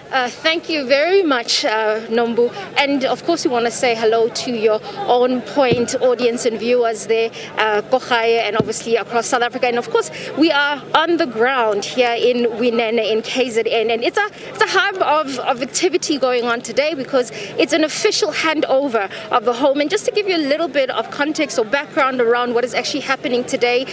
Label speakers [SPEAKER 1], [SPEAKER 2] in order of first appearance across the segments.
[SPEAKER 1] Thank you very much, Nombu. And of course, we want to say hello to your own point audience and viewers there, Kochai, and obviously across South Africa. And of course, we are on the ground here in Winene in KZN. And it's a hub of activity going on today because it's an official handover of the home. And just to give you a little bit of context or background around what is actually happening today,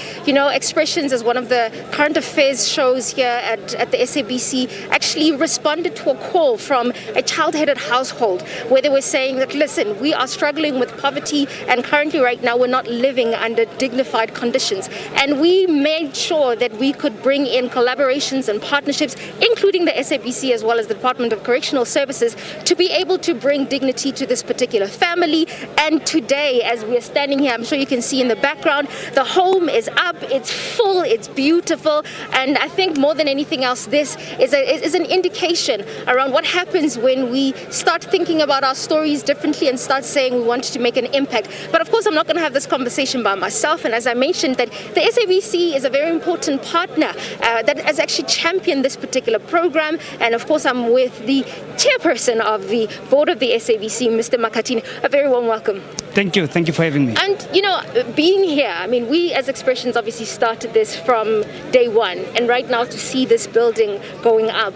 [SPEAKER 1] Expressions as one of the current affairs shows here at the SABC actually responded to a call from a child-headed household where they were saying that, listen, we are struggling with poverty and currently right now we're not living under dignified conditions. And we made sure that we could bring in collaborations and partnerships, including the SABC as well as the Department of Correctional Services, to be able to bring dignity to this particular family. And today, as we are standing here, I'm sure you can see in the background, the home is up, it's full, it's beautiful. And I think more than anything else, this is an indication around what happens when we start thinking about our stories differently and start saying we want to make an impact. But of course, I'm not going to have this conversation by myself. And as I mentioned, that the SABC is a very important partner that has actually championed this particular program. And of course, I'm with the chairperson of the board of the SABC, Mr. Makhathini. A very warm welcome.
[SPEAKER 2] Thank you for having me.
[SPEAKER 1] And being here, we as Expressions obviously started this from day one, and right now to see this building going up,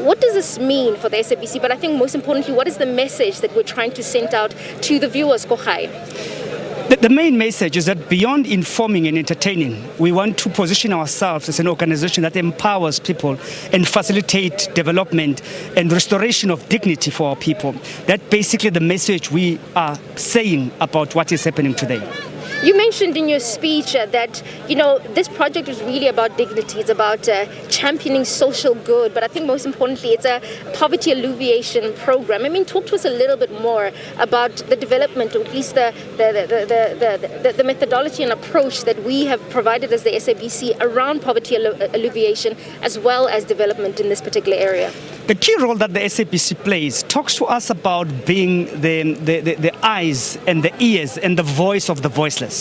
[SPEAKER 1] what does this mean for the SABC? But I think most importantly, what is the message that we're trying to send out to the viewers, Kochai?
[SPEAKER 2] The main message is that beyond informing and entertaining, we want to position ourselves as an organization that empowers people and facilitate development and restoration of dignity for our people. That's basically the message we are saying about what is happening today.
[SPEAKER 1] You mentioned in your speech that, this project is really about dignity. It's about championing social good. But I think most importantly, it's a poverty alleviation program. Talk to us a little bit more about the development, or at least the methodology and approach that we have provided as the SABC around poverty alleviation as well as development in this particular area.
[SPEAKER 2] The key role that the SABC plays talks to us about being the eyes and the ears and the voice of the voiceless.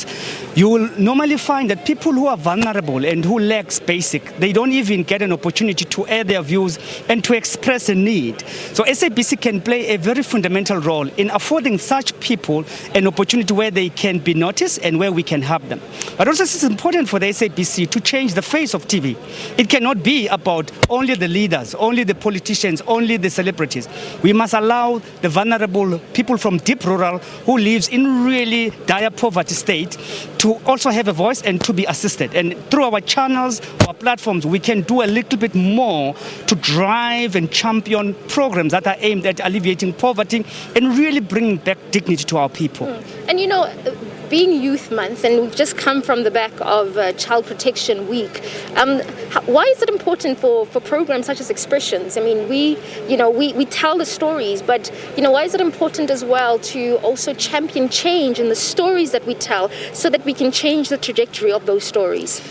[SPEAKER 2] You will normally find that people who are vulnerable and who lack basic, they don't even get an opportunity to air their views and to express a need. So SABC can play a very fundamental role in affording such people an opportunity where they can be noticed and where we can help them. But also it's important for the SABC to change the face of TV. It cannot be about only the leaders, only the politicians, only the celebrities. We must allow the vulnerable people from deep rural who lives in really dire poverty state to also have a voice and to be assisted. And through our channels, our platforms, we can do a little bit more to drive and champion programs that are aimed at alleviating poverty and really bringing back dignity to our people.
[SPEAKER 1] And being Youth Month, and we've just come from the back of Child Protection Week, why is it important for programs such as Expressions? We tell the stories, but why is it important as well to also champion change in the stories that we tell so that we can change the trajectory of those stories?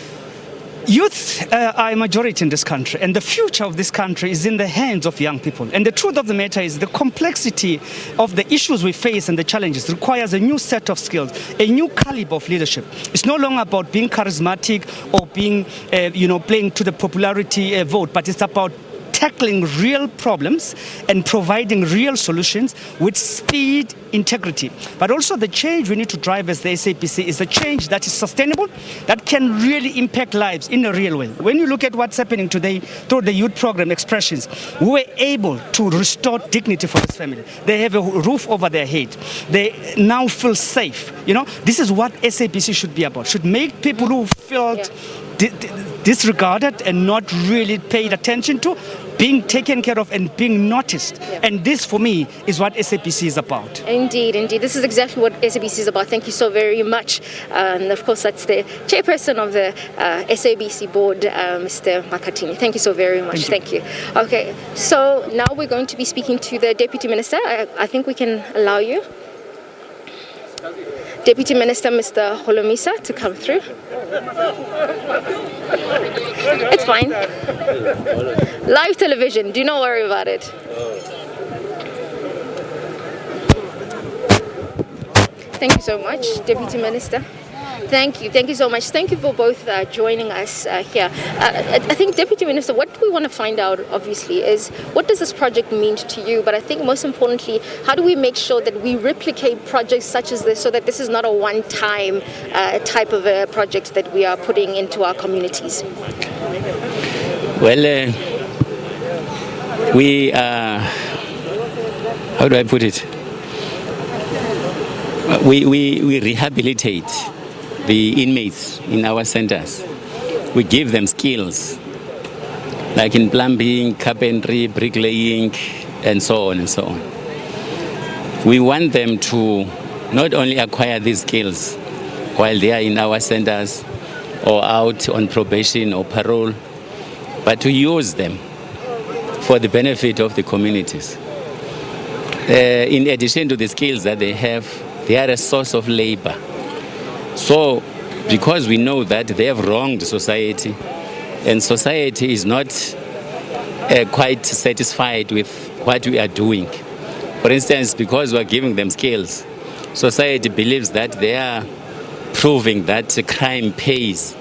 [SPEAKER 2] Youth are a majority in this country, and the future of this country is in the hands of young people. And the truth of the matter is the complexity of the issues we face and the challenges requires a new set of skills, a new caliber of leadership. It's no longer about being charismatic or being, playing to the popularity vote, but it's about tackling real problems and providing real solutions with speed, integrity. But also the change we need to drive as the SABC is a change that is sustainable, that can really impact lives in a real way. When you look at what's happening today through the youth program Expressions, we were able to restore dignity for this family. They have a roof over their head. They now feel safe. This is what SABC should be about. Should make people who felt disregarded and not really paid attention to being taken care of and being noticed. Yeah. And this, for me, is what SABC is about.
[SPEAKER 1] Indeed. This is exactly what SABC is about. Thank you so very much. And of course, that's the chairperson of the SABC board, Mr. Makhathini. Thank you so very much. Thank you. Okay, so now we're going to be speaking to the Deputy Minister. I think we can allow you. Deputy Minister, Mr. Holomisa, to come through. It's fine. Live television, do not worry about it. Thank you so much, Deputy Minister. Thank you so much. Thank you for both joining us here. I think, Deputy Minister, what we want to find out, obviously, is what does this project mean to you? But I think most importantly, how do we make sure that we replicate projects such as this so that this is not a one-time type of a project that we are putting into our communities?
[SPEAKER 3] Well, we how do I put it? We rehabilitate the inmates in our centers. We give them skills, like in plumbing, carpentry, bricklaying, and so on and so on. We want them to not only acquire these skills while they are in our centers or out on probation or parole, but to use them for the benefit of the communities. In addition to the skills that they have, they are a source of labor. So, because we know that they have wronged society, and society is not quite satisfied with what we are doing. For instance, because we are giving them skills, society believes that they are proving that crime pays,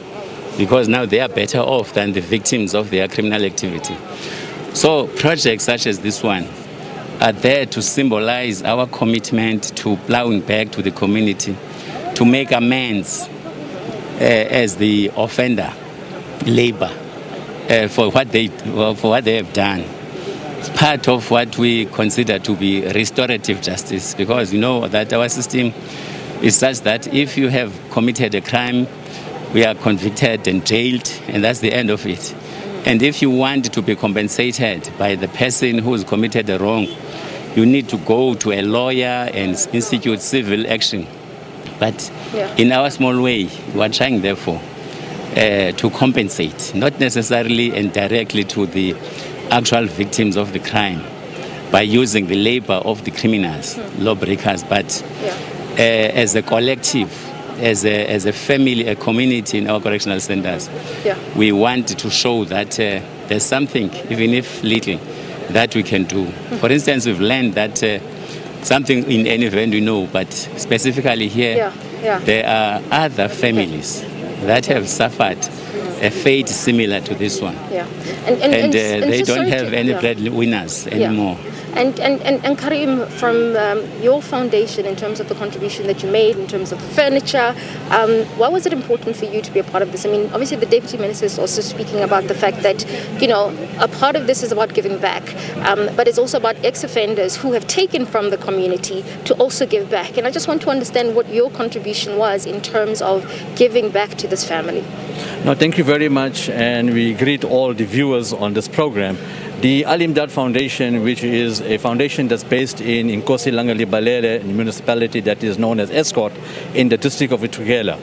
[SPEAKER 3] because now they are better off than the victims of their criminal activity. So projects such as this one are there to symbolize our commitment to plowing back to the community, to make amends as the offender, labor, for what they have done. It's part of what we consider to be restorative justice, because you know that our system is such that if you have committed a crime, we are convicted and jailed, and that's the end of it. And if you want to be compensated by the person who has committed the wrong, you need to go to a lawyer and institute civil action. But in our small way, we are trying, therefore, to compensate, not necessarily and directly to the actual victims of the crime by using the labor of the criminals, lawbreakers, but as a collective, as a family, a community in our correctional centers, we want to show that there's something, even if little, that we can do. For instance, we've learned that something in any event we know, but specifically here, there are other families that have suffered a fate similar to this one. And they don't have any breadwinners anymore.
[SPEAKER 1] And Karim, from your foundation, in terms of the contribution that you made, in terms of furniture, why was it important for you to be a part of this? I mean, obviously the Deputy Minister is also speaking about the fact that, you know, a part of this is about giving back, but it's also about ex-offenders who have taken from the community to also give back. And I just want to understand what your contribution was in terms of giving back to this family.
[SPEAKER 4] No, thank you very much, and we greet all the viewers on this program. The Ali Mdad Foundation, which is a foundation that's based in Inkosi Langalibalele, a municipality that is known as Escort in the district of Itugela.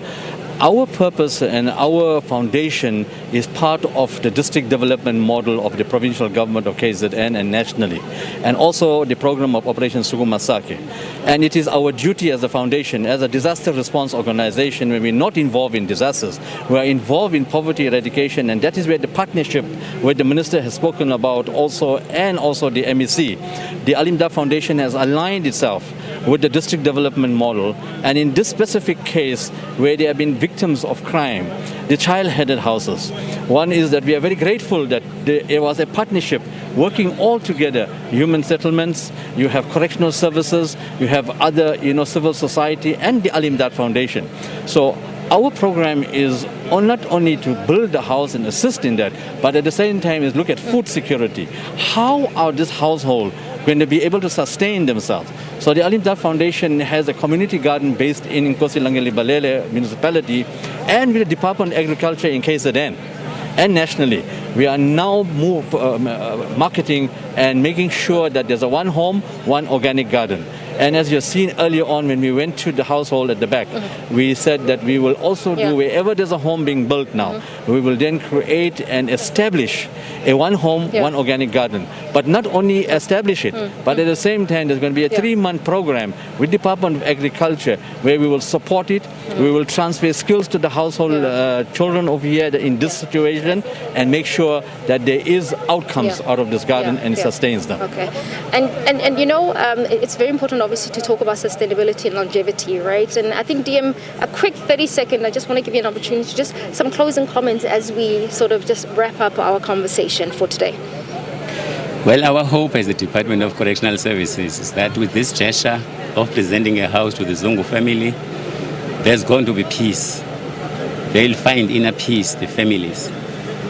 [SPEAKER 4] Our purpose and our foundation is part of the district development model of the provincial government of KZN and nationally, and also the program of Operation Sugumasake. And it is our duty as a foundation, as a disaster response organization, when we're not involved in disasters, we are involved in poverty eradication, and that is where the partnership, where the minister has spoken about also, and also the MEC. The Ali Mdad Foundation has aligned itself with the district development model, and in this specific case where there have been victims of crime, the child-headed houses. One is that we are very grateful that there was a partnership working all together. Human settlements, you have Correctional Services, you have other, civil society, and the Ali Mdad Foundation. So our program is not only to build the house and assist in that, but at the same time is look at food security. How are this household going to be able to sustain themselves? So the Ali Mdad Foundation has a community garden based in Inkosi Langalibalele municipality, and with the Department of Agriculture in KZN. And nationally, we are now marketing and making sure that there's a one home, one organic garden. And as you've seen earlier on when we went to the household at the back, we said that we will also do, wherever there's a home being built now, we will then create and establish a one home, one organic garden. But not only establish it, but at the same time, there's going to be a 3-month program with Department of Agriculture where we will support it. We will transfer skills to the household children over here in this situation and make sure that there is outcomes out of this garden and it sustains them.
[SPEAKER 1] Okay. And you know, it's very important obviously to talk about sustainability and longevity, right? And I think DM, a quick 30-second, I just want to give you an opportunity, just some closing comments as we sort of just wrap up our conversation for today.
[SPEAKER 3] Well, our hope as the Department of Correctional Services is that with this gesture of presenting a house to the Zungu family, there's going to be peace. They'll find inner peace, the families.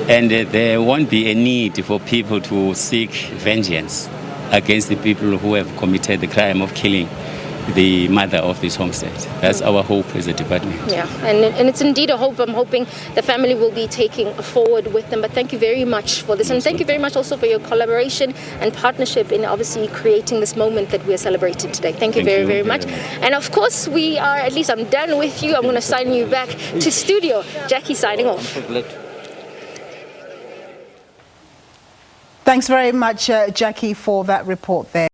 [SPEAKER 3] And there won't be a need for people to seek vengeance against the people who have committed the crime of killing the mother of this homestead. That's our hope as a department.
[SPEAKER 1] Yeah, and it's indeed a hope. I'm hoping the family will be taking forward with them. But thank you very much for this. And thank you very much also for your collaboration and partnership in obviously creating this moment that we are celebrating today. Thank you very much. And of course, we are, at least I'm done with you. I'm going to sign you back to studio. Jackie signing off.
[SPEAKER 5] Thanks very much, Jackie, for that report there.